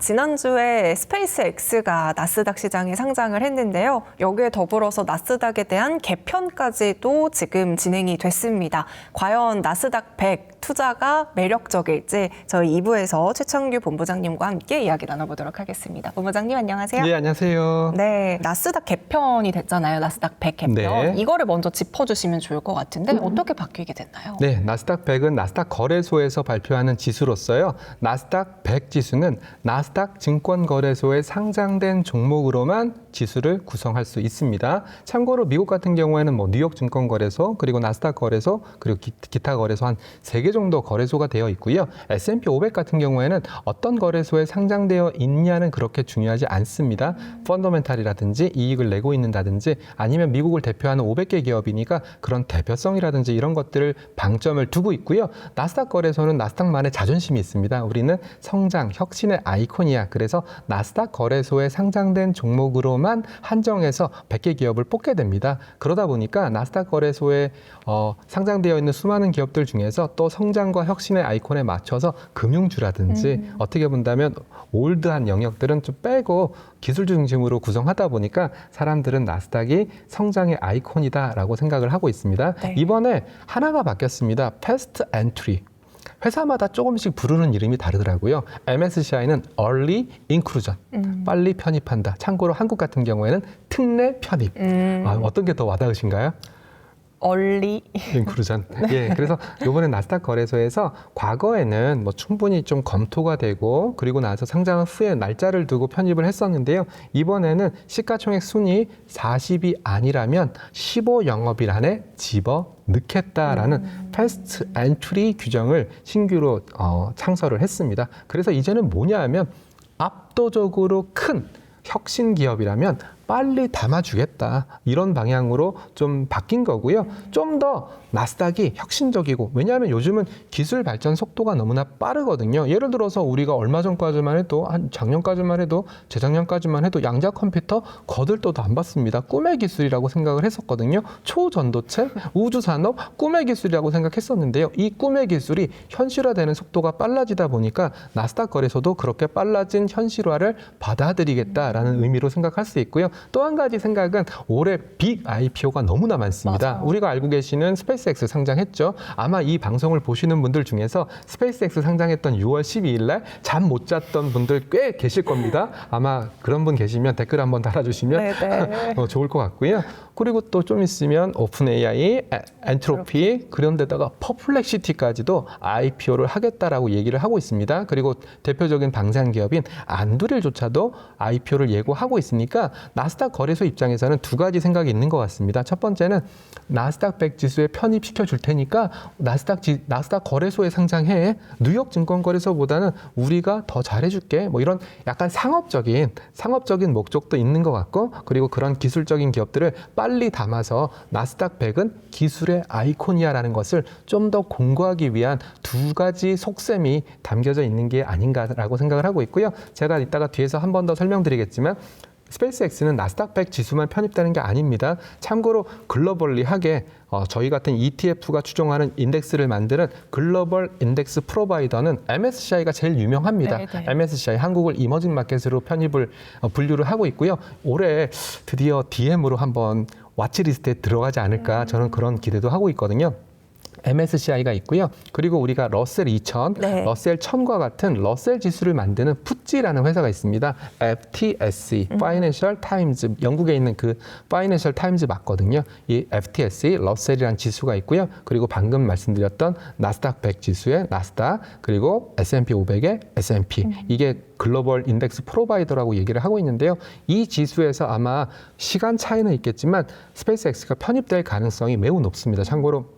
지난주에 스페이스X가 나스닥 시장에 상장을 했는데요. 여기에 더불어서 나스닥에 대한 개편까지도 지금 진행이 됐습니다. 과연 나스닥 100 투자가 매력적일지 저희 2부에서 최창규 본부장님과 함께 이야기 나눠보도록 하겠습니다. 본부장님 안녕하세요. 네, 안녕하세요. 네, 나스닥 개편이 됐잖아요. 나스닥 100 개편. 네. 이거를 먼저 짚어주시면 좋을 것 같은데 어떻게 바뀌게 됐나요? 네, 나스닥 100은 나스닥 거래소에서 발표하는 지수로서요. 나스닥 100 지수는 나스닥 증권거래소에 상장된 종목으로만 지수를 구성할 수 있습니다. 참고로 미국 같은 경우에는 뭐 뉴욕 증권거래소, 그리고 나스닥 거래소, 그리고 기타 거래소 한 3개 정도 거래소가 되어 있고요. S&P 500 같은 경우에는 어떤 거래소에 상장되어 있냐는 그렇게 중요하지 않습니다. 펀더멘탈이라든지 이익을 내고 있는다든지 아니면 미국을 대표하는 500개 기업이니까 그런 대표성이라든지 이런 것들을 방점을 두고 있고요. 나스닥 거래소는 나스닥만의 자존심이 있습니다. 우리는 성장, 혁신의 아이콘이야. 그래서 나스닥 거래소에 상장된 종목으로만 한정해서 100개 기업을 뽑게 됩니다. 그러다 보니까 나스닥 거래소에 상장되어 있는 수많은 기업들 중에서 또 성장과 혁신의 아이콘에 맞춰서 금융주라든지 어떻게 본다면 올드한 영역들은 좀 빼고 기술 중심으로 구성하다 보니까 사람들은 나스닥이 성장의 아이콘이다라고 생각을 하고 있습니다. 네. 이번에 하나가 바뀌었습니다. 패스트 엔트리. 회사마다 조금씩 부르는 이름이 다르더라고요. MSCI는 Early Inclusion, 빨리 편입한다. 참고로 한국 같은 경우에는 특례 편입. 어떤 게 더 와닿으신가요? 얼리. 인크루전. 예, 그래서 이번에 나스닥 거래소에서 과거에는 뭐 충분히 좀 검토가 되고 그리고 나서 상장 후에 날짜를 두고 편입을 했었는데요. 이번에는 시가총액 순위 40이 아니라면 15 영업일 안에 집어 넣겠다라는 패스트 엔트리 규정을 신규로 창설을 했습니다. 그래서 이제는 뭐냐 하면 압도적으로 큰 혁신 기업이라면 빨리 담아주겠다. 이런 방향으로 좀 바뀐 거고요. 좀 더 나스닥이 혁신적이고, 왜냐하면 요즘은 기술 발전 속도가 너무나 빠르거든요. 예를 들어서 우리가 얼마 전까지만 해도, 한 작년까지만 해도, 재작년까지만 해도 양자 컴퓨터 거들떠도 안 봤습니다. 꿈의 기술이라고 생각을 했었거든요. 초전도체, 우주산업, 꿈의 기술이라고 생각했었는데요. 이 꿈의 기술이 현실화되는 속도가 빨라지다 보니까 나스닥 거래소도 그렇게 빨라진 현실화를 받아들이겠다라는 의미로 생각할 수 있고요. 또 한 가지 생각은 올해 빅 IPO가 너무나 많습니다. 맞아요. 우리가 알고 계시는 스페이스X 상장했죠. 아마 이 방송을 보시는 분들 중에서 스페이스X 상장했던 6월 12일 날 잠 못 잤던 분들 꽤 계실 겁니다. 아마 그런 분 계시면 댓글 한번 달아주시면 좋을 것 같고요. 그리고 또 좀 있으면 오픈 AI, 엔트로피, 그런 데다가 퍼플렉시티까지도 IPO를 하겠다라고 얘기를 하고 있습니다. 그리고 대표적인 방산 기업인 안드릴조차도 IPO를 예고하고 있으니까 나스닥 거래소 입장에서는 두 가지 생각이 있는 것 같습니다. 첫 번째는 나스닥 100 지수에 편입시켜 줄 테니까 나스닥 거래소에 상장해. 뉴욕 증권거래소보다는 우리가 더 잘해줄게. 뭐 이런 약간 상업적인 목적도 있는 것 같고, 그리고 그런 기술적인 기업들을 빨리 담아서 나스닥 100은 기술의 아이콘이야라는 것을 좀 더 공고하기 위한 두 가지 속셈이 담겨져 있는 게 아닌가라고 생각을 하고 있고요. 제가 이따가 뒤에서 한 번 더 설명드리겠지만 스페이스X는 나스닥 100 지수만 편입되는 게 아닙니다. 참고로 글로벌리하게 저희 같은 ETF가 추종하는 인덱스를 만드는 글로벌 인덱스 프로바이더는 MSCI가 제일 유명합니다. 네네. MSCI 한국을 이머징 마켓으로 분류를 하고 있고요. 올해 드디어 DM으로 한번 와치리스트에 들어가지 않을까 저는 그런 기대도 하고 있거든요. MSCI가 있고요. 그리고 우리가 러셀 2000, 러셀 1000과 같은 러셀 지수를 만드는 푸찌라는 회사가 있습니다. FTSE, Financial Times, 영국에 있는 그 Financial Times 맞거든요. 이 FTSE, 러셀이라는 지수가 있고요. 그리고 방금 말씀드렸던 나스닥 100 지수의 나스닥, 그리고 S&P 500의 S&P. 이게 글로벌 인덱스 프로바이더라고 얘기를 하고 있는데요. 이 지수에서 아마 시간 차이는 있겠지만 스페이스X가 편입될 가능성이 매우 높습니다. 참고로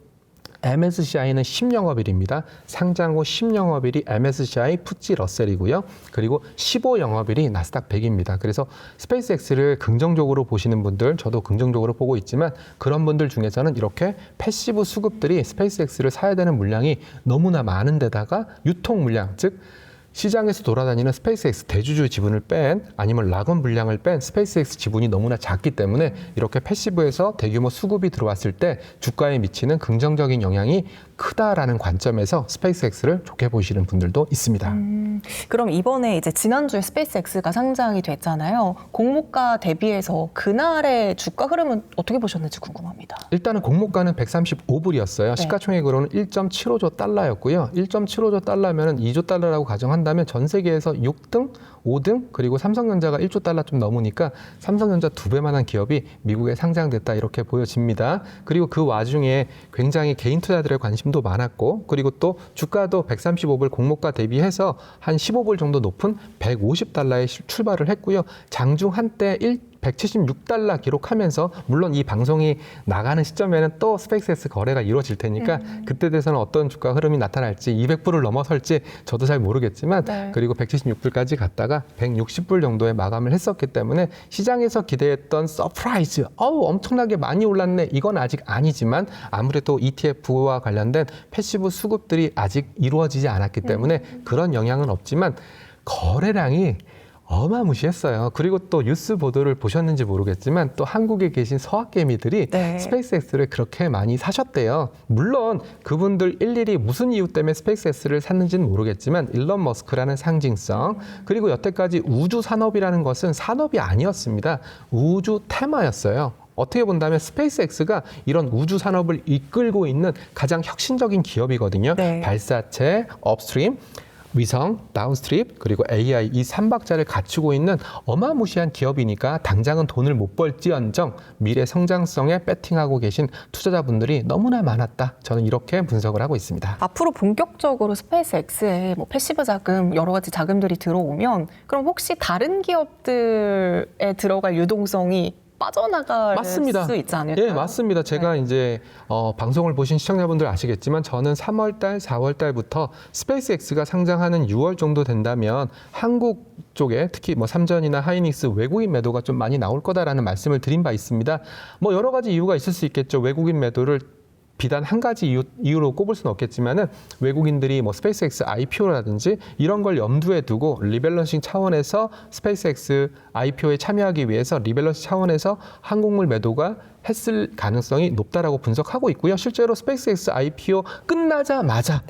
MSCI는 10영업일입니다. 상장 후 10영업일이 MSCI 푸찌 러셀이고요. 그리고 15영업일이 나스닥 100입니다. 그래서 스페이스X를 긍정적으로 보시는 분들, 저도 긍정적으로 보고 있지만 그런 분들 중에서는 이렇게 패시브 수급들이 스페이스X를 사야 되는 물량이 너무나 많은 데다가 유통 물량, 즉 시장에서 돌아다니는 스페이스X 대주주 지분을 뺀 아니면 락원 분량을 뺀 스페이스X 지분이 너무나 작기 때문에 이렇게 패시브에서 대규모 수급이 들어왔을 때 주가에 미치는 긍정적인 영향이 크다라는 관점에서 스페이스X를 좋게 보시는 분들도 있습니다. 그럼 이번에 이제 지난주에 스페이스X가 상장이 됐잖아요. 공모가 대비해서 그날의 주가 흐름은 어떻게 보셨는지 궁금합니다. 일단은 공모가는 135불이었어요. 네. 시가총액으로는 1.75조 달러였고요. 1.75조 달러면 2조 달러라고 가정한다면 전 세계에서 6등, 5등 그리고 삼성전자가 1조 달러 좀 넘으니까 삼성전자 2배만한 기업이 미국에 상장됐다 이렇게 보여집니다. 그리고 그 와중에 굉장히 개인 투자들의 관심도 많았고 그리고 또 주가도 135불 공모가 대비해서 한 15불 정도 높은 150달러에 출발을 했고요. 장중 한때 176달러 기록하면서 물론 이 방송이 나가는 시점에는 또 스페이스X 거래가 이루어질 테니까 그때 돼서는 어떤 주가 흐름이 나타날지 200불을 넘어설지 저도 잘 모르겠지만 네. 그리고 176불까지 갔다가 160불 정도에 마감을 했었기 때문에 시장에서 기대했던 서프라이즈 엄청나게 많이 올랐네 이건 아직 아니지만 아무래도 ETF와 관련된 패시브 수급들이 아직 이루어지지 않았기 때문에 그런 영향은 없지만 거래량이 어마무시했어요. 그리고 또 뉴스 보도를 보셨는지 모르겠지만 또 한국에 계신 서학개미들이 네. 스페이스X를 그렇게 많이 사셨대요. 물론 그분들 일일이 무슨 이유 때문에 스페이스X를 샀는지는 모르겠지만 일론 머스크라는 상징성 그리고 여태까지 우주 산업이라는 것은 산업이 아니었습니다. 우주 테마였어요. 어떻게 본다면 스페이스X가 이런 우주 산업을 이끌고 있는 가장 혁신적인 기업이거든요. 네. 발사체, 업스트림, 위성, 다운스트림, 그리고 AI 이 3박자를 갖추고 있는 어마무시한 기업이니까 당장은 돈을 못 벌지언정 미래 성장성에 배팅하고 계신 투자자분들이 너무나 많았다. 저는 이렇게 분석을 하고 있습니다. 앞으로 본격적으로 스페이스X에 뭐 패시브 자금, 여러 가지 자금들이 들어오면 그럼 혹시 다른 기업들에 들어갈 유동성이 빠져나갈 맞습니다. 수 있지 않을까요? 예, 맞습니다. 제가 이제 방송을 보신 시청자분들 아시겠지만 저는 3월달, 4월달부터 스페이스X가 상장하는 6월 정도 된다면 한국 쪽에 특히 뭐 삼전이나 하이닉스 외국인 매도가 좀 많이 나올 거다라는 말씀을 드린 바 있습니다. 뭐 여러 가지 이유가 있을 수 있겠죠. 외국인 매도를 비단 한 가지 이유로 꼽을 수는 없겠지만은 외국인들이 뭐 스페이스X IPO라든지 이런 걸 염두에 두고 리밸런싱 차원에서 스페이스X IPO에 참여하기 위해서 리밸런싱 차원에서 항공물 매도가 했을 가능성이 높다라고 분석하고 있고요. 실제로 스페이스X IPO 끝나자마자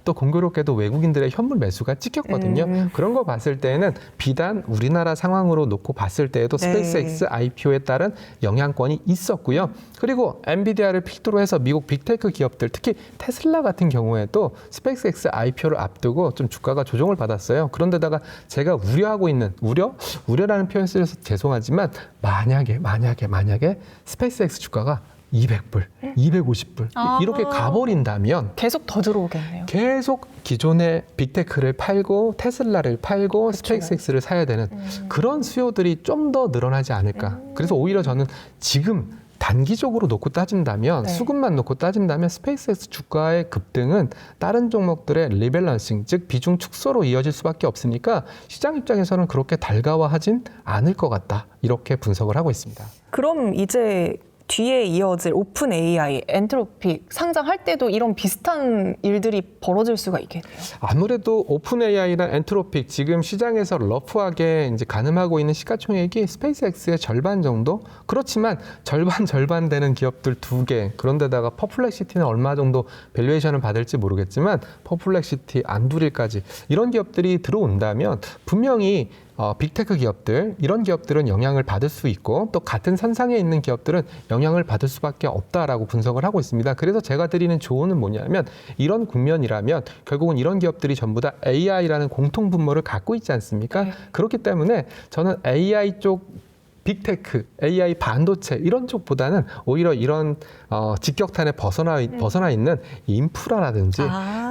또 공교롭게도 외국인들의 현물 매수가 찍혔거든요. 그런 거 봤을 때는 비단 우리나라 상황으로 놓고 봤을 때에도 스페이스X IPO에 따른 영향권이 있었고요. 그리고 엔비디아를 필두로 해서 미국 빅테크 기업들 특히 테슬라 같은 경우에도 스페이스X IPO를 앞두고 좀 주가가 조정을 받았어요. 그런데다가 제가 우려하고 있는 우려라는 표현 쓰여서 죄송하지만 만약에 스페이스X 주가가 200불, 250불 이렇게 가버린다면 계속 더 들어오겠네요. 계속 기존의 빅테크를 팔고 테슬라를 팔고 그렇죠. 스페이스X를 사야 되는 그런 수요들이 좀 더 늘어나지 않을까. 그래서 오히려 저는 지금 단기적으로 놓고 따진다면 수급만 놓고 따진다면 스페이스X 주가의 급등은 다른 종목들의 리밸런싱 즉 비중 축소로 이어질 수밖에 없으니까 시장 입장에서는 그렇게 달가워하진 않을 것 같다 이렇게 분석을 하고 있습니다. 그럼 이제 뒤에 이어질 오픈 AI, 엔트로픽 상장할 때도 이런 비슷한 일들이 벌어질 수가 있겠네요. 아무래도 오픈 AI나 엔트로픽 지금 시장에서 러프하게 이제 가늠하고 있는 시가총액이 스페이스X의 절반 정도? 그렇지만 절반 되는 기업들 2개. 그런데다가 퍼플렉시티는 얼마 정도 밸류에이션을 받을지 모르겠지만 퍼플렉시티, 안두릴까지 이런 기업들이 들어온다면 분명히 빅테크 기업들 이런 기업들은 영향을 받을 수 있고 또 같은 선상에 있는 기업들은 영향을 받을 수밖에 없다라고 분석을 하고 있습니다. 그래서 제가 드리는 조언은 뭐냐면 이런 국면이라면 결국은 이런 기업들이 전부 다 AI라는 공통 분모를 갖고 있지 않습니까? 그렇기 때문에 저는 AI 쪽 빅테크, AI 반도체 이런 쪽보다는 오히려 이런 직격탄에 벗어나 있는 인프라라든지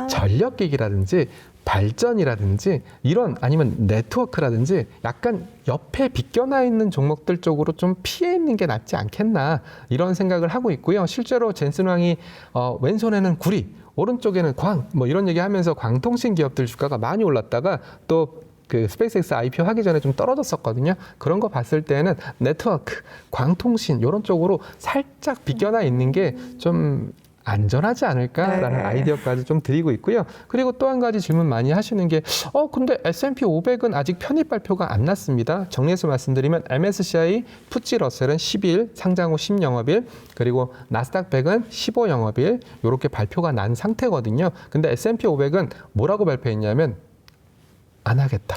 전력기기라든지 발전이라든지 이런 아니면 네트워크라든지 약간 옆에 비껴나 있는 종목들 쪽으로 좀 피해 있는 게 낫지 않겠나 이런 생각을 하고 있고요. 실제로 젠슨 왕이 왼손에는 구리, 오른쪽에는 광 뭐 이런 얘기하면서 광통신 기업들 주가가 많이 올랐다가 또 그 스페이스X IPO 하기 전에 좀 떨어졌었거든요. 그런 거 봤을 때는 네트워크, 광통신 이런 쪽으로 살짝 비껴나 있는 게 좀 안전하지 않을까라는 네. 아이디어까지 좀 드리고 있고요. 그리고 또 한 가지 질문 많이 하시는 게 근데 S&P 500은 아직 편입 발표가 안 났습니다. 정리해서 말씀드리면 MSCI 푸찌 러셀은 10일, 상장 후 10영업일, 그리고 나스닥 100은 15영업일 이렇게 발표가 난 상태거든요. 근데 S&P 500은 뭐라고 발표했냐면 안 하겠다.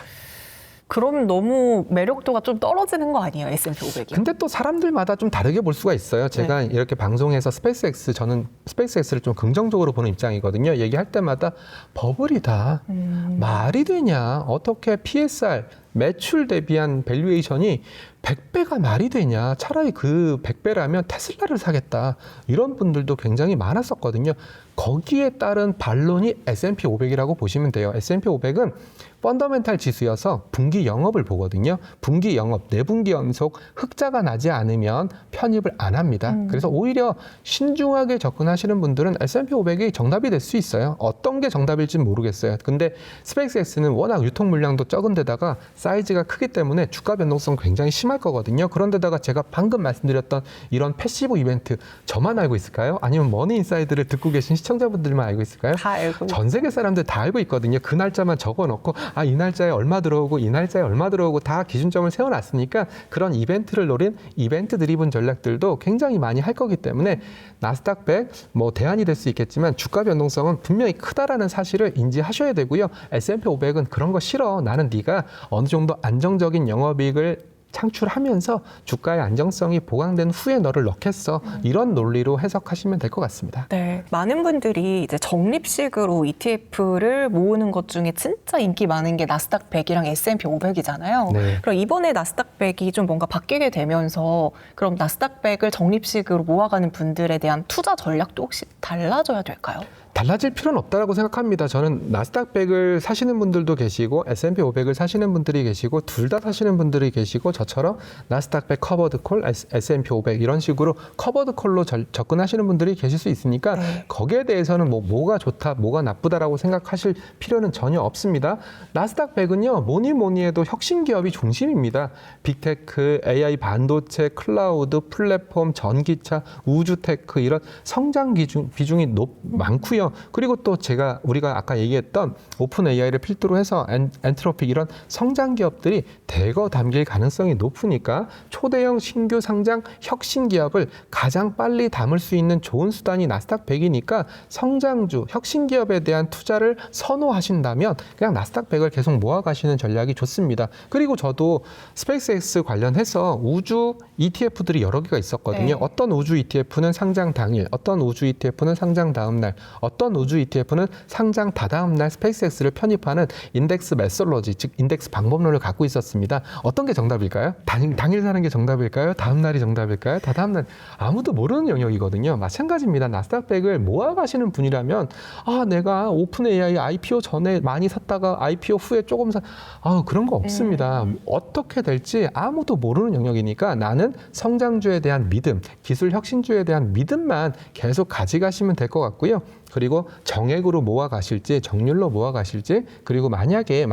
그럼 너무 매력도가 좀 떨어지는 거 아니에요, S&P 500이? 근데 또 사람들마다 좀 다르게 볼 수가 있어요. 제가 이렇게 방송에서 스페이스X, 저는 스페이스X를 좀 긍정적으로 보는 입장이거든요. 얘기할 때마다 버블이다. 말이 되냐. 어떻게 PSR, 매출 대비한 밸류에이션이 100배가 말이 되냐. 차라리 그 100배라면 테슬라를 사겠다. 이런 분들도 굉장히 많았었거든요. 거기에 따른 반론이 S&P 500이라고 보시면 돼요. S&P 500은 펀더멘탈 지수여서 분기 영업을 보거든요. 분기 영업, 4분기 연속 흑자가 나지 않으면 편입을 안 합니다. 그래서 오히려 신중하게 접근하시는 분들은 S&P 500이 정답이 될 수 있어요. 어떤 게 정답일지는 모르겠어요. 근데 스페이스X는 워낙 유통 물량도 적은 데다가 사이즈가 크기 때문에 주가 변동성 굉장히 심할 거거든요. 그런데다가 제가 방금 말씀드렸던 이런 패시브 이벤트 저만 알고 있을까요? 아니면 머니인사이드를 듣고 계신 시청자분들만 알고 있을까요? 다 알고 전 세계 사람들 다 알고 있거든요. 그 날짜만 적어놓고 이 날짜에 얼마 들어오고 이 날짜에 얼마 들어오고 다 기준점을 세워놨으니까 그런 이벤트를 노린 이벤트 드리븐 전략들도 굉장히 많이 할 거기 때문에 나스닥 100 대안이 될 수 있겠지만 주가 변동성은 분명히 크다라는 사실을 인지하셔야 되고요. S&P 500은 그런 거 싫어. 나는 네가 어느 정도 안정적인 영업이익을 창출하면서 주가의 안정성이 보강된 후에 너를 넣겠어. 이런 논리로 해석하시면 될 것 같습니다. 네, 많은 분들이 이제 적립식으로 ETF를 모으는 것 중에 진짜 인기 많은 게 나스닥 100이랑 S&P 500이잖아요. 네. 그럼 이번에 나스닥 100이 좀 뭔가 바뀌게 되면서 그럼 나스닥 100을 적립식으로 모아가는 분들에 대한 투자 전략도 혹시 달라져야 될까요? 달라질 필요는 없다고 생각합니다. 저는 나스닥 100을 사시는 분들도 계시고 S&P 500을 사시는 분들이 계시고 둘 다 사시는 분들이 계시고 저처럼 나스닥 100 커버드 콜, S&P 500 이런 식으로 커버드 콜로 접근하시는 분들이 계실 수 있으니까 거기에 대해서는 뭐가 좋다, 뭐가 나쁘다라고 생각하실 필요는 전혀 없습니다. 나스닥 100은요. 뭐니 해도 혁신 기업이 중심입니다. 빅테크, AI 반도체, 클라우드, 플랫폼, 전기차, 우주테크 이런 성장 비중이 많고요. 그리고 또 우리가 아까 얘기했던 오픈 AI를 필두로 해서 엔트로픽 이런 성장 기업들이 대거 담길 가능성이 높으니까 초대형 신규 상장 혁신 기업을 가장 빨리 담을 수 있는 좋은 수단이 나스닥 100이니까 성장주, 혁신 기업에 대한 투자를 선호하신다면 그냥 나스닥 100을 계속 모아가시는 전략이 좋습니다. 그리고 저도 스페이스X 관련해서 우주 ETF들이 여러 개가 있었거든요. 네. 어떤 우주 ETF는 상장 당일, 어떤 우주 ETF는 상장 다음 날, 어떤 우주 ETF는 상장 다다음 날 스페이스X를 편입하는 인덱스 메솔로지, 즉 인덱스 방법론을 갖고 있었습니다. 어떤 게 정답일까요? 당일 사는 게 정답일까요? 다음 날이 정답일까요? 다다음 날 아무도 모르는 영역이거든요. 마찬가지입니다. 나스닥 100을 모아가시는 분이라면 내가 오픈 AI IPO 전에 많이 샀다가 IPO 후에 조금 그런 거 없습니다. 어떻게 될지 아무도 모르는 영역이니까 나는 성장주에 대한 믿음, 기술 혁신주에 대한 믿음만 계속 가져가시면 될 것 같고요. 그리고 정액으로 모아가실지 정률로 모아가실지 그리고 만약에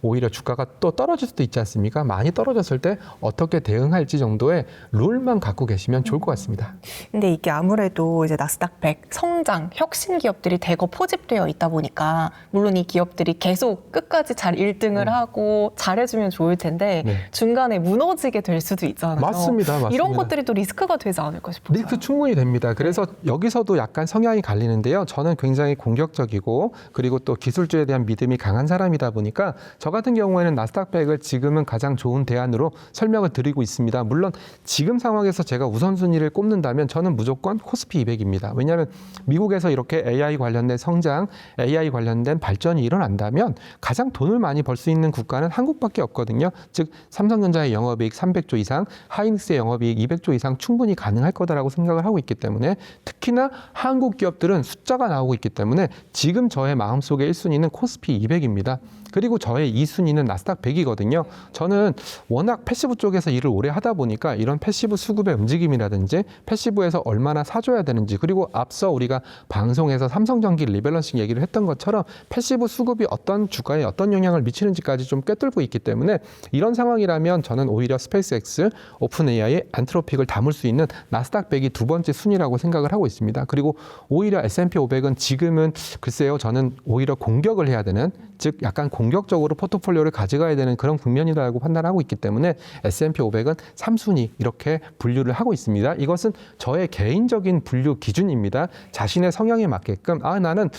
오히려 주가가 또 떨어질 수도 있지 않습니까? 많이 떨어졌을 때 어떻게 대응할지 정도의 룰만 갖고 계시면 좋을 것 같습니다. 근데 이게 아무래도 이제 나스닥 100 성장, 혁신 기업들이 대거 포집되어 있다 보니까 물론 이 기업들이 계속 끝까지 잘 1등을 하고 잘해주면 좋을 텐데 중간에 무너지게 될 수도 있잖아요. 맞습니다. 이런 것들이 또 리스크가 되지 않을까 싶어요. 리스크 충분히 됩니다. 그래서 여기서도 약간 성향이 갈리는데요. 저는 굉장히 공격적이고 그리고 또 기술주에 대한 믿음이 강한 사람이다 보니까 저 같은 경우에는 나스닥 100을 지금은 가장 좋은 대안으로 설명을 드리고 있습니다. 물론 지금 상황에서 제가 우선순위를 꼽는다면 저는 무조건 코스피 200입니다. 왜냐하면 미국에서 이렇게 AI 관련된 성장, AI 관련된 발전이 일어난다면 가장 돈을 많이 벌 수 있는 국가는 한국밖에 없거든요. 즉 삼성전자의 영업이익 300조 이상, 하이닉스의 영업이익 200조 이상 충분히 가능할 거다라고 생각을 하고 있기 때문에 특히나 한국 기업들은 숫자가 나오고 있기 때문에 지금 저의 마음속의 1순위는 코스피 200입니다. 그리고 저의 2순위는 나스닥 100이거든요. 저는 워낙 패시브 쪽에서 일을 오래 하다 보니까 이런 패시브 수급의 움직임이라든지 패시브에서 얼마나 사줘야 되는지, 그리고 앞서 우리가 방송에서 삼성전기 리밸런싱 얘기를 했던 것처럼 패시브 수급이 어떤 주가에 어떤 영향을 미치는지까지 좀 꿰뚫고 있기 때문에 이런 상황이라면 저는 오히려 스페이스X, 오픈AI, 안트로픽을 담을 수 있는 나스닥 100이 두 번째 순위라고 생각을 하고 있습니다. 그리고 오히려 S&P 500은 지금은 글쎄요, 저는 오히려 공격을 해야 되는, 즉 약간 공격적으로 포트폴리오를 가져가야 되는 그런 국면이라고 판단하고 있기 때문에 S&P 500은 3순위 이렇게 분류를 하고 있습니다. 이것은 저의 개인적인 분류 기준입니다. 자신의 성향에 맞게끔 나는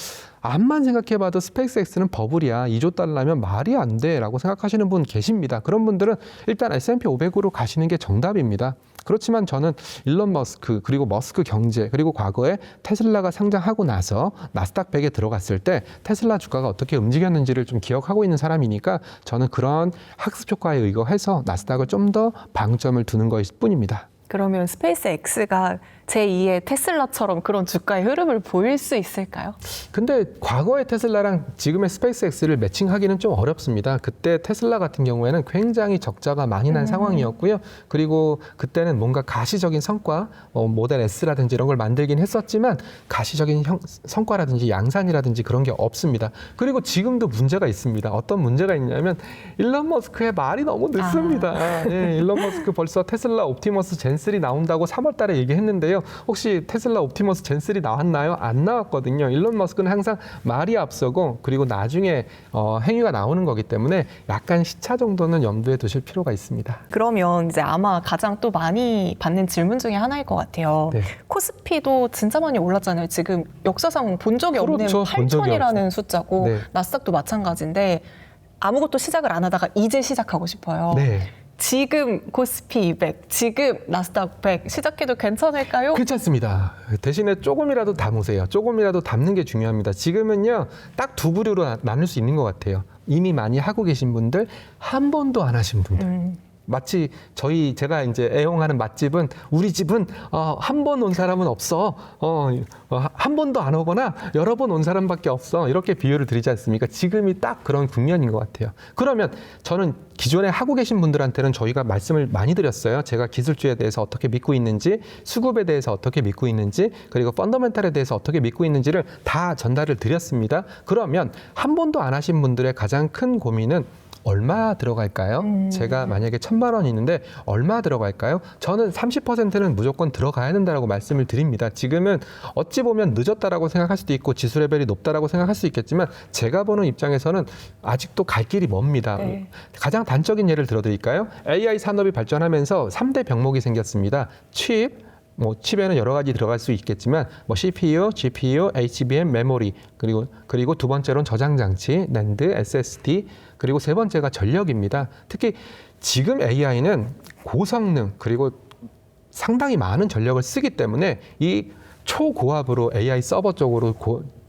암만 생각해봐도 스페이스X는 버블이야, 2조 달러면 말이 안 돼 라고 생각하시는 분 계십니다. 그런 분들은 일단 S&P 500으로 가시는 게 정답입니다. 그렇지만 저는 일론 머스크, 그리고 머스크 경제, 그리고 과거에 테슬라가 상장하고 나서 나스닥 100에 들어갔을 때 테슬라 주가가 어떻게 움직였는지를 좀 기억하고 있는 사람이니까 저는 그런 학습 효과에 의거해서 나스닥을 좀 더 방점을 두는 것일 뿐입니다. 그러면 스페이스X가 제2의 테슬라처럼 그런 주가의 흐름을 보일 수 있을까요? 근데 과거의 테슬라랑 지금의 스페이스X를 매칭하기는 좀 어렵습니다. 그때 테슬라 같은 경우에는 굉장히 적자가 많이 난 상황이었고요. 그리고 그때는 뭔가 가시적인 성과, 모델 S라든지 이런 걸 만들긴 했었지만 가시적인 성과라든지 양산이라든지 그런 게 없습니다. 그리고 지금도 문제가 있습니다. 어떤 문제가 있냐면 일론 머스크의 말이 너무 늦습니다. 예, 일론 머스크 벌써 테슬라 옵티머스 젠3 나온다고 3월 달에 얘기했는데요. 혹시 테슬라 옵티머스 젠3 나왔나요? 안 나왔거든요. 일론 머스크는 항상 말이 앞서고 그리고 나중에 행위가 나오는 거기 때문에 약간 시차 정도는 염두에 두실 필요가 있습니다. 그러면 이제 아마 가장 또 많이 받는 질문 중에 하나일 것 같아요. 네. 코스피도 진짜 많이 올랐잖아요. 지금 역사상 본 적이 없는 그렇죠. 본 적이 8천이라는 숫자고 네. 나스닥도 마찬가지인데 아무것도 시작을 안 하다가 이제 시작하고 싶어요. 네. 지금 코스피 200, 지금 나스닥 100 시작해도 괜찮을까요? 괜찮습니다. 대신에 조금이라도 담으세요. 조금이라도 담는 게 중요합니다. 지금은요, 딱 두 부류로 나눌 수 있는 것 같아요. 이미 많이 하고 계신 분들, 한 번도 안 하신 분들. 마치 제가 이제 애용하는 맛집은, 우리 집은 한 번 온 사람은 없어. 한 번도 안 오거나 여러 번 온 사람밖에 없어. 이렇게 비유를 드리지 않습니까? 지금이 딱 그런 국면인 것 같아요. 그러면 저는 기존에 하고 계신 분들한테는 저희가 말씀을 많이 드렸어요. 제가 기술주에 대해서 어떻게 믿고 있는지, 수급에 대해서 어떻게 믿고 있는지, 그리고 펀더멘탈에 대해서 어떻게 믿고 있는지를 다 전달을 드렸습니다. 그러면 한 번도 안 하신 분들의 가장 큰 고민은 얼마 들어갈까요? 제가 만약에 1,000만 원 있는데 얼마 들어갈까요? 저는 30%는 무조건 들어가야 된다고 말씀을 드립니다. 지금은 어찌 보면 늦었다라고 생각할 수도 있고 지수 레벨이 높다라고 생각할 수 있겠지만 제가 보는 입장에서는 아직도 갈 길이 멉니다. 네. 가장 단적인 예를 들어드릴까요? AI 산업이 발전하면서 3대 병목이 생겼습니다. 칩에는 여러 가지 들어갈 수 있겠지만 CPU, GPU, HBM, 메모리, 그리고 두 번째로는 저장 장치, NAND, SSD, 그리고 세 번째가 전력입니다. 특히 지금 AI는 고성능 그리고 상당히 많은 전력을 쓰기 때문에 이 초고압으로 AI 서버 쪽으로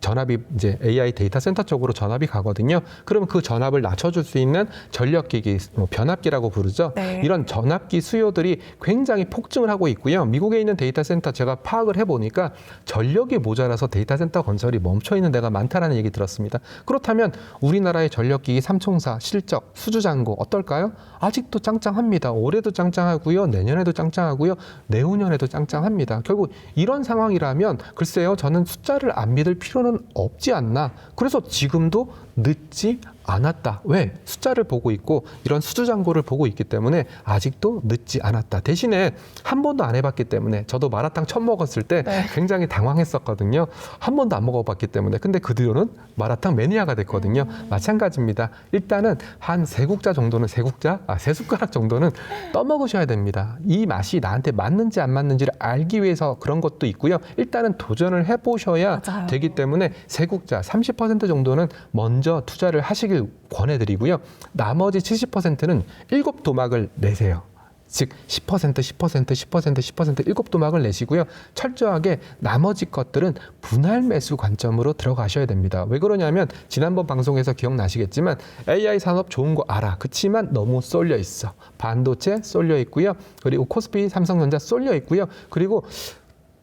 전압이 이제 AI 데이터 센터 쪽으로 전압이 가거든요. 그러면 그 전압을 낮춰줄 수 있는 전력기기, 변압기라고 부르죠. 네. 이런 전압기 수요들이 굉장히 폭증을 하고 있고요. 미국에 있는 데이터 센터 제가 파악을 해보니까 전력이 모자라서 데이터 센터 건설이 멈춰 있는 데가 많다라는 얘기 들었습니다. 그렇다면 우리나라의 전력기기 삼총사 실적, 수주잔고 어떨까요? 아직도 짱짱합니다. 올해도 짱짱하고요. 내년에도 짱짱하고요. 내후년에도 짱짱합니다. 결국 이런 상황이라면 글쎄요. 저는 숫자를 안 믿을 필요는 없지 않나. 그래서 지금도 늦지 않았다. 왜? 숫자를 보고 있고 이런 수주잔고를 보고 있기 때문에 아직도 늦지 않았다. 대신에 한 번도 안 해봤기 때문에 저도 마라탕 처음 먹었을 때 네. 굉장히 당황했었거든요. 한 번도 안 먹어봤기 때문에. 근데 그 뒤로는 마라탕 매니아가 됐거든요. 마찬가지입니다. 일단은 한 세 숟가락 정도는 떠먹으셔야 됩니다. 이 맛이 나한테 맞는지 안 맞는지를 알기 위해서 그런 것도 있고요. 일단은 도전을 해보셔야 맞아요. 되기 때문에 세 국자 30% 정도는 먼저 투자를 하시길 권해드리고요. 나머지 70%는 7도막을 내세요. 즉 10%, 10%, 10%, 10% 7도막을 내시고요. 철저하게 나머지 것들은 분할 매수 관점으로 들어가셔야 됩니다. 왜 그러냐면 지난번 방송에서 기억나시겠지만 AI 산업 좋은 거 알아. 그치만 너무 쏠려 있어. 반도체 쏠려 있고요. 그리고 코스피, 삼성전자 쏠려 있고요. 그리고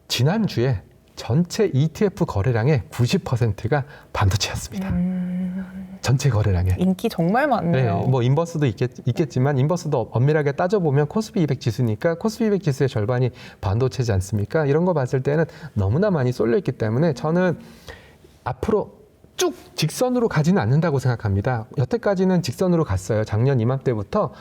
지난주에 전체 ETF 거래량의 90%가 반도체였습니다. 전체 거래량에. 인기 정말 많네요. 네, 뭐 인버스도 있겠지만 인버스도 엄밀하게 따져보면 코스피 200 지수니까 코스피 200 지수의 절반이 반도체지 않습니까? 이런 거 봤을 때는 너무나 많이 쏠려 있기 때문에 저는 앞으로 쭉 직선으로 가지는 않는다고 생각합니다. 여태까지는 직선으로 갔어요. 작년 이맘때부터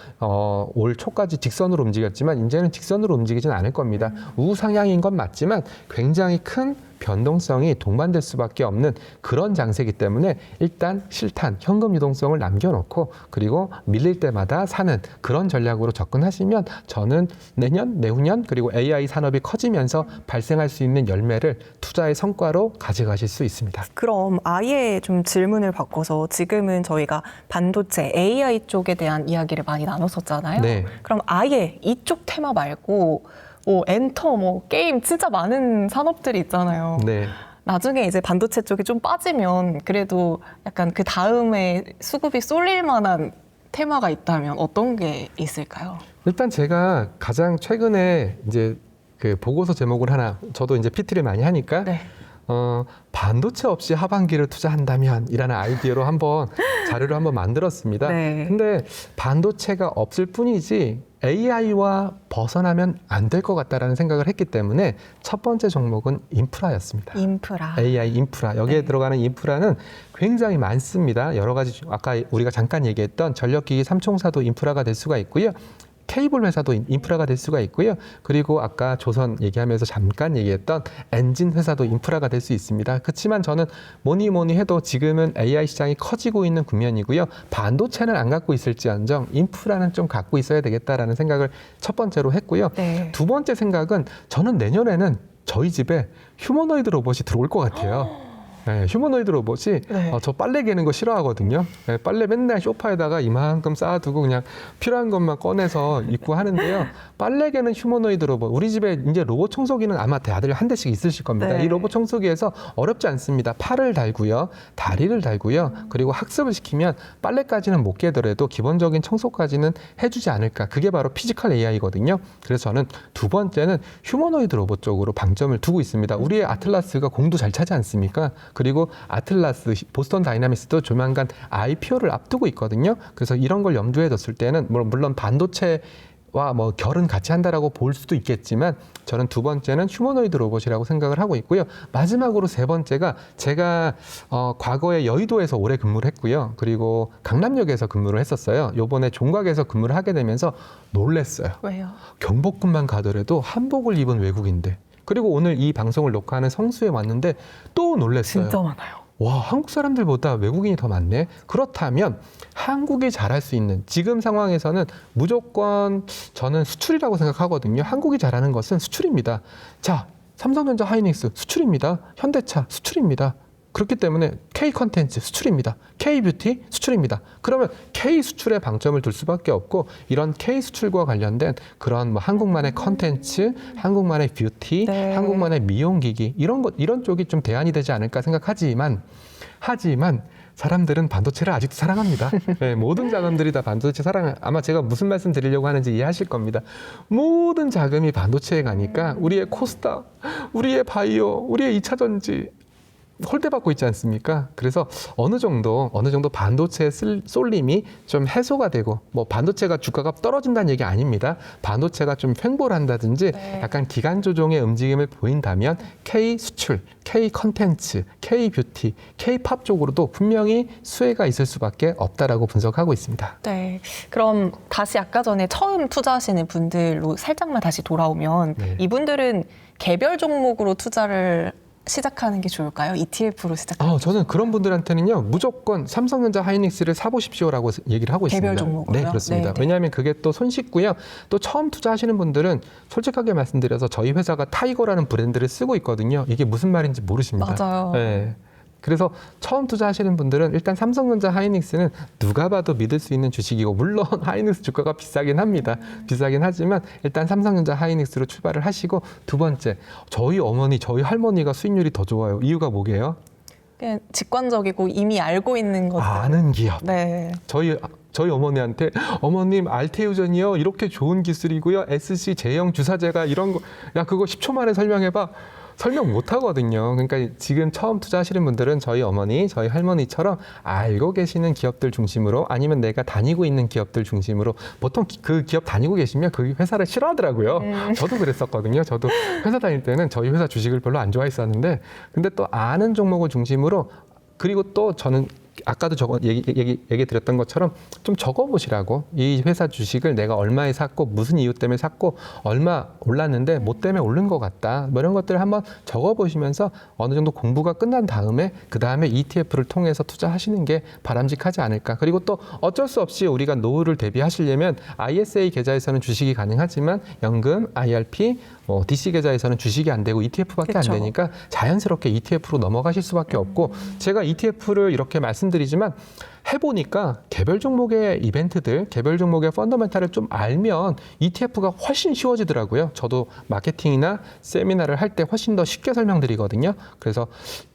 올 초까지 직선으로 움직였지만 이제는 직선으로 움직이진 않을 겁니다. 우상향인 건 맞지만 굉장히 큰 변동성이 동반될 수밖에 없는 그런 장세이기 때문에 일단 실탄, 현금 유동성을 남겨놓고 그리고 밀릴 때마다 사는 그런 전략으로 접근하시면 저는 내년, 내후년 그리고 AI 산업이 커지면서 발생할 수 있는 열매를 투자의 성과로 가져가실 수 있습니다. 그럼 아예 좀 질문을 바꿔서 지금은 저희가 반도체, AI 쪽에 대한 이야기를 많이 나눴었잖아요. 네. 그럼 아예 이쪽 테마 말고 뭐 엔터, 뭐 게임 진짜 많은 산업들이 있잖아요. 네. 나중에 이제 반도체 쪽이 좀 빠지면 그래도 약간 그 다음에 수급이 쏠릴 만한 테마가 있다면 어떤 게 있을까요? 일단 제가 가장 최근에 이제 그 보고서 제목을 하나, 저도 이제 PT를 많이 하니까 네. 반도체 없이 하반기를 투자한다면 이라는 아이디어로 한번 자료를 한번 만들었습니다. 네. 근데 반도체가 없을 뿐이지 AI와 벗어나면 안 될 것 같다라는 생각을 했기 때문에 첫 번째 종목은 인프라였습니다. 인프라. AI 인프라. 여기에 네. 들어가는 인프라는 굉장히 많습니다. 여러 가지 아까 우리가 잠깐 얘기했던 전력기기 삼총사도 인프라가 될 수가 있고요. 케이블 회사도 인프라가 될 수가 있고요. 그리고 아까 조선 얘기하면서 잠깐 얘기했던 엔진 회사도 인프라가 될 수 있습니다. 그렇지만 저는 뭐니 해도 지금은 AI 시장이 커지고 있는 국면이고요. 반도체는 안 갖고 있을지언정 인프라는 좀 갖고 있어야 되겠다라는 생각을 첫 번째로 했고요. 네. 두 번째 생각은 저는 내년에는 저희 집에 휴머노이드 로봇이 들어올 것 같아요. 네, 휴머노이드 로봇이 네. 저 빨래 개는 거 싫어하거든요. 네, 빨래 맨날 소파에다가 이만큼 쌓아두고 그냥 필요한 것만 꺼내서 입고 하는데요. 빨래 개는 휴머노이드 로봇. 우리 집에 이제 로봇 청소기는 아마 다들 한 대씩 있으실 겁니다. 네. 이 로봇 청소기에서 어렵지 않습니다. 팔을 달고요, 다리를 달고요, 그리고 학습을 시키면 빨래까지는 못 개더라도 기본적인 청소까지는 해주지 않을까. 그게 바로 피지컬 AI거든요. 그래서 저는 두 번째는 휴머노이드 로봇 쪽으로 방점을 두고 있습니다. 우리의 아틀라스가 공도 잘 차지 않습니까? 그리고 아틀라스, 보스턴 다이나믹스도 조만간 IPO를 앞두고 있거든요. 그래서 이런 걸 염두에 뒀을 때는 물론 반도체와 뭐 결은 같이 한다라고 볼 수도 있겠지만 저는 두 번째는 휴머노이드 로봇이라고 생각을 하고 있고요. 마지막으로 세 번째가 제가 과거에 여의도에서 오래 근무를 했고요. 그리고 강남역에서 근무를 했었어요. 요번에 종각에서 근무를 하게 되면서 놀랬어요. 왜요? 경복궁만 가더라도 한복을 입은 외국인들. 그리고 오늘 이 방송을 녹화하는 성수에 왔는데 또 놀랐어요. 진짜 많아요. 와, 한국 사람들보다 외국인이 더 많네. 그렇다면 한국이 잘할 수 있는 지금 상황에서는 무조건 저는 수출이라고 생각하거든요. 한국이 잘하는 것은 수출입니다. 자, 삼성전자 하이닉스 수출입니다. 현대차 수출입니다. 그렇기 때문에 K 컨텐츠 수출입니다. K 뷰티 수출입니다. 그러면 K 수출에 방점을 둘 수밖에 없고 이런 K 수출과 관련된 그런 뭐 한국만의 컨텐츠, 한국만의 뷰티, 네. 한국만의 미용기기 이런 쪽이 좀 대안이 되지 않을까 생각하지만 사람들은 반도체를 아직도 사랑합니다. 네, 모든 자금들이 다 반도체 아마 제가 무슨 말씀 드리려고 하는지 이해하실 겁니다. 모든 자금이 반도체에 가니까 우리의 코스닥, 우리의 바이오, 우리의 2차 전지 홀대받고 있지 않습니까? 그래서 어느 정도 반도체의 쏠림이 좀 해소가 되고 뭐 반도체가 주가가 떨어진다는 얘기 아닙니다. 반도체가 좀 횡보를 한다든지 네. 약간 기간 조정의 움직임을 보인다면 K 수출, K 컨텐츠, K 뷰티, K 팝 쪽으로도 분명히 수혜가 있을 수밖에 없다라고 분석하고 있습니다. 네. 그럼 다시 아까 전에 처음 투자하시는 분들로 살짝만 다시 돌아오면 네. 이분들은 개별 종목으로 투자를 시작하는 게 좋을까요? ETF로 시작하는 게 저는 그런 분들한테는요 무조건 삼성전자 하이닉스를 사보십시오라고 얘기를 하고 개별 있습니다. 종목으로요? 네, 그렇습니다. 네, 네. 왜냐하면 그게 또 손쉽고요. 또 처음 투자하시는 분들은 솔직하게 말씀드려서 저희 회사가 타이거라는 브랜드를 쓰고 있거든요. 이게 무슨 말인지 모르십니다. 맞아요. 네. 그래서 처음 투자하시는 분들은 일단 삼성전자 하이닉스는 누가 봐도 믿을 수 있는 주식이고 물론 하이닉스 주가가 비싸긴 합니다. 비싸긴 하지만 일단 삼성전자 하이닉스로 출발을 하시고 두 번째 저희 어머니, 저희 할머니가 수익률이 더 좋아요. 이유가 뭐게요? 그냥 직관적이고 이미 알고 있는 것들. 아는 기업. 네. 저희 어머니한테 어머님 알테우전이요 이렇게 좋은 기술이고요. SC 제형 주사제가 이런 거 야 그거 10초 만에 설명해봐. 설명 못 하거든요. 그러니까 지금 처음 투자하시는 분들은 저희 어머니, 저희 할머니처럼 알고 계시는 기업들 중심으로 아니면 내가 다니고 있는 기업들 중심으로 보통 그 기업 다니고 계시면 그 회사를 싫어하더라고요. 저도 그랬었거든요. 저도 회사 다닐 때는 저희 회사 주식을 별로 안 좋아했었는데 근데 또 아는 종목을 중심으로 그리고 또 저는 아까도 얘기 드렸던 것처럼 좀 적어보시라고 이 회사 주식을 내가 얼마에 샀고 무슨 이유 때문에 샀고 얼마 올랐는데 뭐 때문에 오른 것 같다 뭐 이런 것들을 한번 적어보시면서 어느 정도 공부가 끝난 다음에 그 다음에 ETF를 통해서 투자하시는 게 바람직하지 않을까. 그리고 또 어쩔 수 없이 우리가 노후를 대비하시려면 ISA 계좌에서는 주식이 가능하지만 연금, IRP, DC 계좌에서는 주식이 안 되고 ETF밖에 그쵸. 안 되니까 자연스럽게 ETF로 넘어가실 수밖에 없고 제가 ETF를 이렇게 말씀드리지만 해보니까 개별 종목의 이벤트들, 개별 종목의 펀더멘탈을 좀 알면 ETF가 훨씬 쉬워지더라고요. 저도 마케팅이나 세미나를 할 때 훨씬 더 쉽게 설명드리거든요. 그래서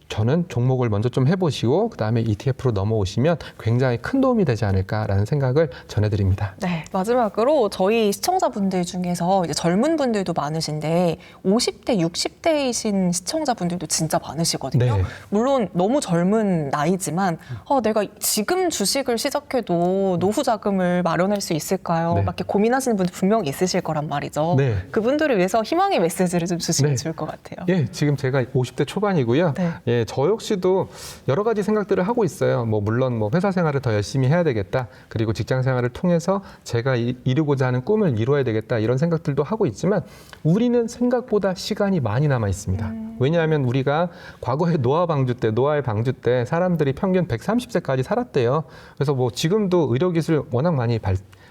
저는 종목을 먼저 좀 해보시고 그다음에 ETF로 넘어오시면 굉장히 큰 도움이 되지 않을까라는 생각을 전해드립니다. 네, 마지막으로 저희 시청자분들 중에서 이제 젊은 분들도 많으신데 50대, 60대이신 시청자분들도 진짜 많으시거든요. 네. 물론 너무 젊은 나이지만 내가 지금 주식을 시작해도 노후 자금을 마련할 수 있을까요? 네. 막 이렇게 고민하시는 분들 분명히 있으실 거란 말이죠. 네. 그분들을 위해서 희망의 메시지를 좀 주시면 네. 좋을 것 같아요. 예, 지금 제가 50대 초반이고요. 네. 예, 저 역시도 여러 가지 생각들을 하고 있어요. 물론 회사 생활을 더 열심히 해야 되겠다. 그리고 직장 생활을 통해서 제가 이루고자 하는 꿈을 이루어야 되겠다. 이런 생각들도 하고 있지만 우리는 생각보다 시간이 많이 남아 있습니다. 왜냐하면 우리가 과거에 노아의 방주 때 사람들이 평균 130세까지 살았대요. 그래서 지금도 의료기술 워낙 많이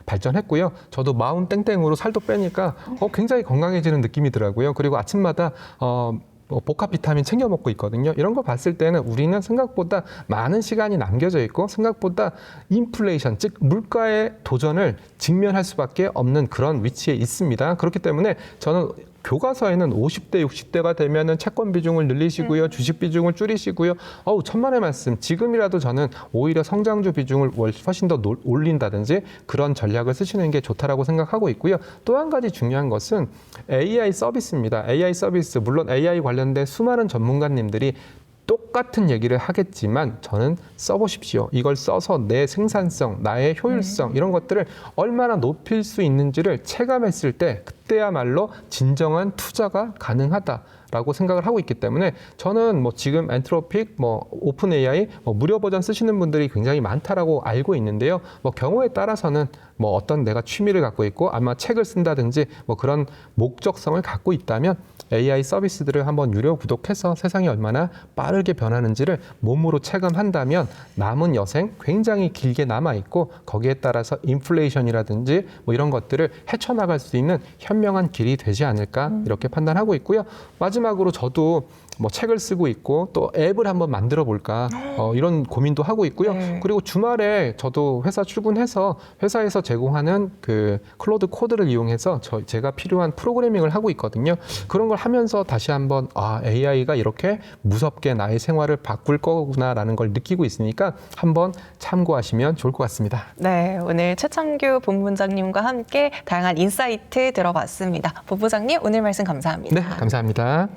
발전했고요. 저도 40 땡땡으로 살도 빼니까 굉장히 건강해지는 느낌이더라고요. 그리고 아침마다 복합 비타민 챙겨 먹고 있거든요. 이런 거 봤을 때는 우리는 생각보다 많은 시간이 남겨져 있고 생각보다 인플레이션, 즉 물가의 도전을 직면할 수밖에 없는 그런 위치에 있습니다. 그렇기 때문에 저는 교과서에는 50대, 60대가 되면은 채권 비중을 늘리시고요. 주식 비중을 줄이시고요. 천만의 말씀. 지금이라도 저는 오히려 성장주 비중을 훨씬 더 올린다든지 그런 전략을 쓰시는 게 좋다라고 생각하고 있고요. 또 한 가지 중요한 것은 AI 서비스입니다. AI 서비스. 물론 AI 관련된 수많은 전문가님들이 똑같은 얘기를 하겠지만 저는 써보십시오. 이걸 써서 내 생산성, 나의 효율성 이런 것들을 얼마나 높일 수 있는지를 체감했을 때 그때야말로 진정한 투자가 가능하다라고 생각을 하고 있기 때문에 저는 지금 엔트로픽, 오픈 AI, 무료 버전 쓰시는 분들이 굉장히 많다라고 알고 있는데요. 경우에 따라서는 어떤 내가 취미를 갖고 있고 아마 책을 쓴다든지 그런 목적성을 갖고 있다면 AI 서비스들을 한번 유료 구독해서 세상이 얼마나 빠르게 변하는지를 몸으로 체감한다면 남은 여생 굉장히 길게 남아있고 거기에 따라서 인플레이션이라든지 이런 것들을 헤쳐나갈 수 있는 현명한 길이 되지 않을까 이렇게 판단하고 있고요. 마지막으로 저도 책을 쓰고 있고 또 앱을 한번 만들어 볼까 이런 고민도 하고 있고요. 네. 그리고 주말에 저도 회사 출근해서 회사에서 제공하는 그 클로드 코드를 이용해서 제가 필요한 프로그래밍을 하고 있거든요. 그런 걸 하면서 다시 한번 AI가 이렇게 무섭게 나의 생활을 바꿀 거구나라는 걸 느끼고 있으니까 한번 참고하시면 좋을 것 같습니다. 네, 오늘 최창규 본부장님과 함께 다양한 인사이트 들어봤습니다. 본부장님, 오늘 말씀 감사합니다. 네, 감사합니다.